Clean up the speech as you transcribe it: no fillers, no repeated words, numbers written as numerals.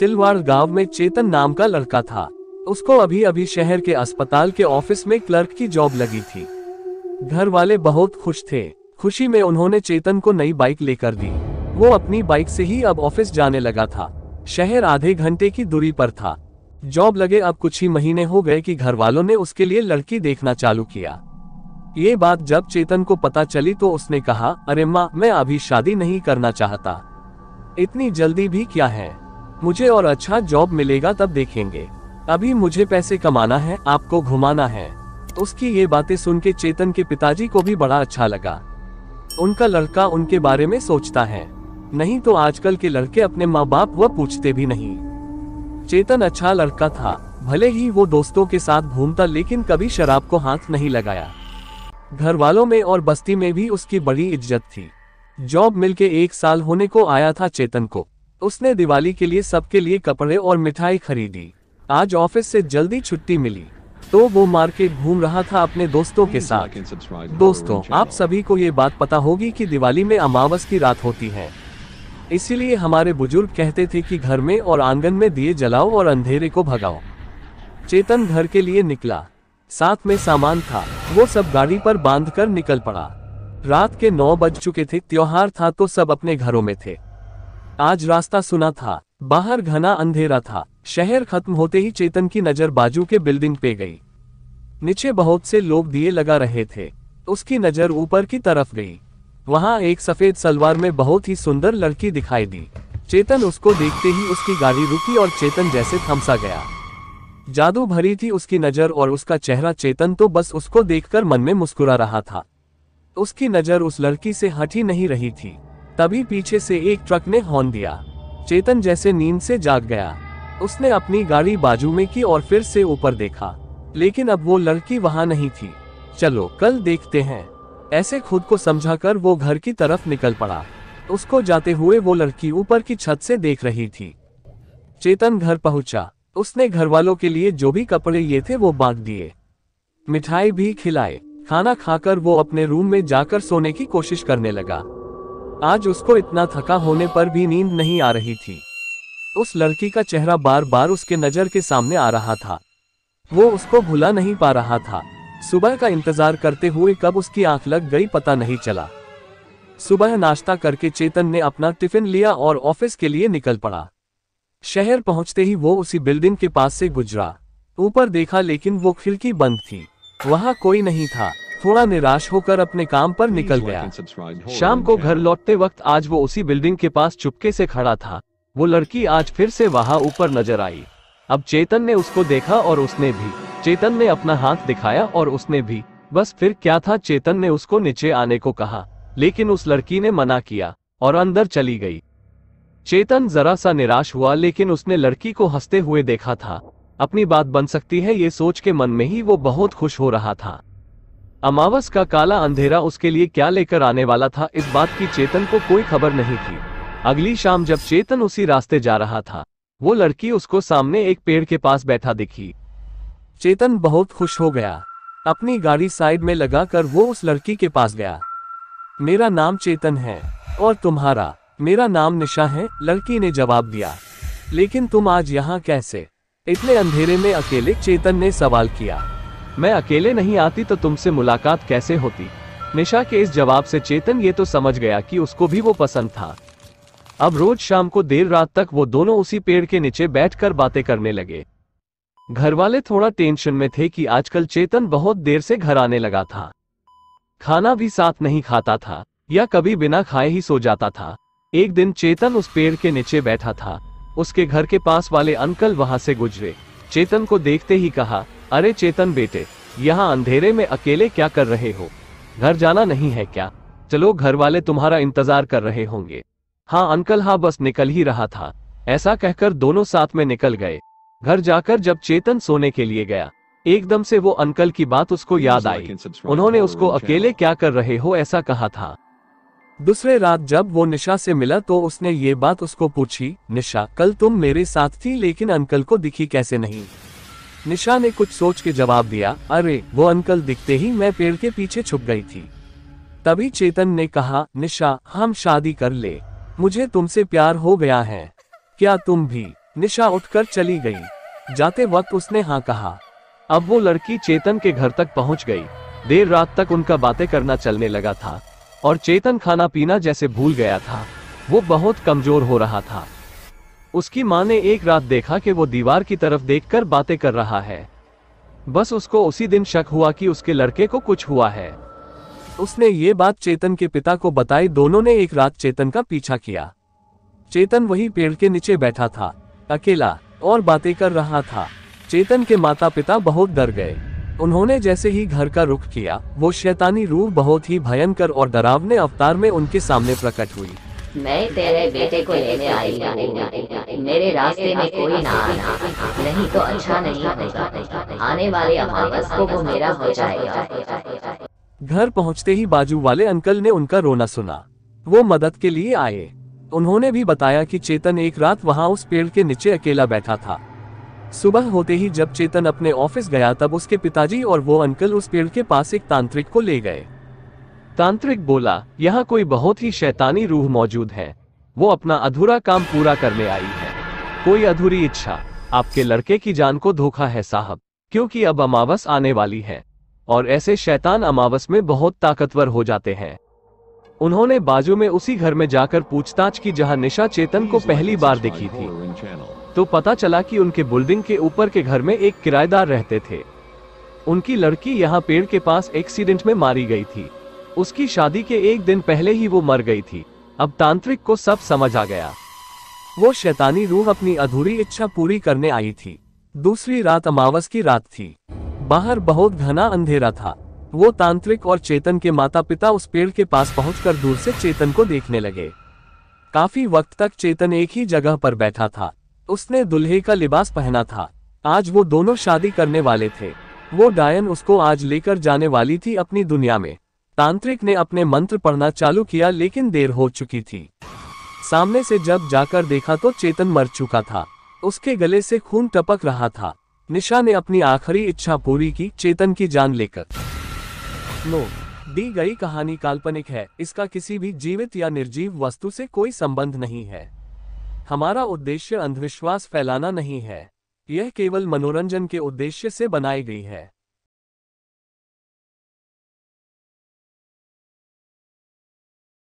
सिलवाड़ गांव में चेतन नाम का लड़का था। उसको अभी अभी शहर के अस्पताल के ऑफिस में क्लर्क की जॉब लगी थी। घर वाले बहुत खुश थे। खुशी में उन्होंने चेतन को नई बाइक लेकर दी। वो अपनी बाइक से ही अब ऑफिस जाने लगा था। शहर आधे घंटे की दूरी पर था। जॉब लगे अब कुछ ही महीने हो गए कि घर वालों ने उसके लिए लड़की देखना चालू किया। ये बात जब चेतन को पता चली तो उसने कहा, अरे माँ, मैं अभी शादी नहीं करना चाहता। इतनी जल्दी भी क्या है, मुझे और अच्छा जॉब मिलेगा तब देखेंगे। अभी मुझे पैसे कमाना है, आपको घुमाना है। उसकी ये बातें सुन के चेतन के पिताजी को भी बड़ा अच्छा लगा। उनका लड़का उनके बारे में सोचता है, नहीं तो आजकल के लड़के अपने माँ बाप वो पूछते भी नहीं। चेतन अच्छा लड़का था। भले ही वो दोस्तों के साथ घूमता लेकिन कभी शराब को हाथ नहीं लगाया। घर वालों में और बस्ती में भी उसकी बड़ी इज्जत थी। जॉब मिलके 1 साल होने को आया था चेतन को। उसने दिवाली के लिए सबके लिए कपड़े और मिठाई खरीदी। आज ऑफिस से जल्दी छुट्टी मिली तो वो मार्केट घूम रहा था अपने दोस्तों के साथ। दोस्तों, आप सभी को ये बात पता होगी कि दिवाली में अमावस की रात होती है। इसीलिए हमारे बुजुर्ग कहते थे कि घर में और आंगन में दिए जलाओ और अंधेरे को भगाओ। चेतन घर के लिए निकला। साथ में सामान था। वो सब गाड़ी पर बांधकर निकल पड़ा। रात के 9 बज चुके थे। त्योहार था तो सब अपने घरों में थे। आज रास्ता सुना था। बाहर घना अंधेरा था। शहर खत्म होते ही चेतन की नजर बाजू के बिल्डिंग पे गई। नीचे बहुत से लोग दिए लगा रहे थे। उसकी नजर ऊपर की तरफ गई। वहां एक सफेद सलवार में बहुत ही सुंदर लड़की दिखाई दी। चेतन उसको देखते ही उसकी गाड़ी रुकी और चेतन जैसे थमसा गया। जादू भरी थी उसकी नजर और उसका चेहरा। चेतन तो बस उसको देखकर मन में मुस्कुरा रहा था। उसकी नजर उस लड़की से हट ही नहीं रही थी। तभी पीछे से एक ट्रक ने हॉर्न दिया। चेतन जैसे नींद से जाग गया। उसने अपनी गाड़ी बाजू में की और फिर से ऊपर देखा, लेकिन अब वो लड़की वहां नहीं थी। चलो कल देखते हैं, ऐसे खुद को समझाकर वो घर की तरफ निकल पड़ा। उसको जाते हुए वो लड़की ऊपर की छत से देख रही थी। चेतन घर पहुंचा। उसने घर वालों के लिए जो भी कपड़े ये थे वो बांट दिए। मिठाई भी खिलाए। खाना खाकर वो अपने रूम में जाकर सोने की कोशिश करने लगा। आज उसको इतना थका होने पर भी नींद नहीं आ रही थी। उस लड़की का चेहरा बार बार उसके नजर के सामने आ रहा था। वो उसको भुला नहीं पा रहा था। सुबह का इंतजार करते हुए कब उसकी आंख लग गई पता नहीं चला। सुबह नाश्ता करके चेतन ने अपना टिफिन लिया और ऑफिस के लिए निकल पड़ा। शहर पहुंचते ही वो उसी बिल्डिंग के पास से गुजरा। ऊपर देखा लेकिन वो खिड़की बंद थी। वहां कोई नहीं था। थोड़ा निराश होकर अपने काम पर निकल गया। शाम को घर लौटते वक्त आज वो उसी बिल्डिंग के पास चुपके से खड़ा था। वो लड़की आज फिर से वहां ऊपर नजर आई। अब चेतन ने उसको देखा और उसने भी। चेतन ने अपना हाथ दिखाया और उसने भी। बस फिर क्या था, चेतन ने उसको नीचे आने को कहा लेकिन उस लड़की ने मना किया और अंदर चली गई। चेतन जरा सा निराश हुआ लेकिन उसने लड़की को हंसते हुए देखा था। अपनी बात बन सकती है ये सोच के मन में ही वो बहुत खुश हो रहा था। अमावस का काला अंधेरा उसके लिए क्या लेकर आने वाला था, इस बात की चेतन को कोई खबर नहीं थी। अगली शाम जब चेतन उसी रास्ते जा रहा था, वो लड़की उसको सामने एक पेड़ के पास बैठा दिखी। चेतन बहुत खुश हो गया। अपनी गाड़ी साइड में लगाकर वो उस लड़की के पास गया। मेरा नाम चेतन है और तुम्हारा? मेरा नाम निशा है, लड़की ने जवाब दिया। लेकिन तुम आज यहाँ कैसे, इतने अंधेरे में अकेले? चेतन ने सवाल किया। मैं अकेले नहीं आती तो तुमसे मुलाकात कैसे होती? निशा के इस जवाब से चेतन ये तो समझ गया कि उसको भी वो पसंद था। अब रोज शाम को देर रात तक वो दोनों उसी पेड़ के नीचे बैठकर बातें करने लगे। घर वाले थोड़ा टेंशन में थे कि आजकल चेतन बहुत देर से घर आने लगा था। खाना भी साथ नहीं खाता था या कभी बिना खाए ही सो जाता था। एक दिन चेतन उस पेड़ के नीचे बैठा था। उसके घर के पास वाले अंकल वहां से गुजरे। चेतन को देखते ही कहा, अरे चेतन बेटे, यहाँ अंधेरे में अकेले क्या कर रहे हो? घर जाना नहीं है क्या? चलो, घर वाले तुम्हारा इंतजार कर रहे होंगे। हाँ अंकल, हाँ बस निकल ही रहा था। ऐसा कहकर दोनों साथ में निकल गए। घर जाकर जब चेतन सोने के लिए गया, एकदम से वो अंकल की बात उसको याद आई। उन्होंने उसको अकेले क्या कर रहे हो ऐसा कहा था। दूसरे रात जब वो निशा से मिला तो उसने ये बात उसको पूछी, निशा कल तुम मेरे साथ थी लेकिन अंकल को दिखी कैसे नहीं? निशा ने कुछ सोच के जवाब दिया, अरे वो अंकल दिखते ही मैं पेड़ के पीछे छुप गई थी। तभी चेतन ने कहा, निशा हम शादी कर ले, मुझे तुमसे प्यार हो गया है, क्या तुम भी? निशा उठकर चली गई। जाते वक्त उसने हाँ कहा। अब वो लड़की चेतन के घर तक पहुंच गई। देर रात तक उनका बातें करना चलने लगा था और चेतन खाना पीना जैसे भूल गया था। वो बहुत कमजोर हो रहा था। उसकी माँ ने एक रात देखा कि वो दीवार की तरफ देखकर बातें कर रहा है। बस उसको उसी दिन शक हुआ कि उसके लड़के को कुछ हुआ है। उसने ये बात चेतन के पिता को बताई। दोनों ने एक रात चेतन का पीछा किया। चेतन वही पेड़ के नीचे बैठा था, अकेला, और बातें कर रहा था। चेतन के माता पिता बहुत डर गए। उन्होंने जैसे ही घर का रुख किया, वो शैतानी रूह बहुत ही भयंकर और डरावने अवतार में उनके सामने प्रकट हुई। मैं तेरे बेटे को लेने आई हूँ। मेरे रास्ते में कोई ना आना, नहीं तो अच्छा नहीं होगा। आने वाले अमावस को वो मेरा हो जाएगा। घर पहुंचते ही बाजू वाले अंकल ने उनका रोना सुना। वो मदद के लिए आए। उन्होंने भी बताया कि चेतन एक रात वहां उस पेड़ के नीचे अकेला बैठा था। सुबह होते ही जब चेतन अपने ऑफिस गया तब उसके पिताजी और वो अंकल उस पेड़ के पास एक तांत्रिक को ले गए। तांत्रिक बोला, यहाँ कोई बहुत ही शैतानी रूह मौजूद है। वो अपना अधूरा काम पूरा करने आई है। कोई अधूरी इच्छा। आपके लड़के की जान को धोखा है साहब, क्योंकि अब अमावस आने वाली है और ऐसे शैतान अमावस में बहुत ताकतवर हो जाते हैं। उन्होंने बाजू में उसी घर में जाकर पूछताछ की जहां निशा चेतन को पहली बार दिखी थी। तो पता चला कि उनके बिल्डिंग के ऊपर के घर में एक किराएदार रहते थे। उनकी लड़की यहाँ पेड़ के पास एक्सीडेंट में मारी गई थी। उसकी शादी के एक दिन पहले ही वो मर गई थी। अब तांत्रिक को सब समझ आ गया। वो शैतानी रूह अपनी अधूरी इच्छा पूरी करने आई थी। दूसरी रात अमावस की रात थी। बाहर बहुत घना अंधेरा था। वो तांत्रिक और चेतन के माता पिता उस पेड़ के पास पहुंचकर दूर से चेतन को देखने लगे। काफी वक्त तक चेतन एक ही जगह पर बैठा था। उसने दुल्हे का लिबास पहना था। आज वो दोनों शादी करने वाले थे। वो डायन उसको आज लेकर जाने वाली थी अपनी दुनिया में। तांत्रिक ने अपने मंत्र पढ़ना चालू किया, लेकिन देर हो चुकी थी। सामने से जब जाकर देखा तो चेतन मर चुका था। उसके गले से खून टपक रहा था। निशा ने अपनी आखिरी इच्छा पूरी की, चेतन की जान लेकर। दी गई कहानी काल्पनिक है। इसका किसी भी जीवित या निर्जीव वस्तु से कोई संबंध नहीं है। हमारा उद्देश्य अंधविश्वास फैलाना नहीं है। यह केवल मनोरंजन के उद्देश्य से बनाई गई है।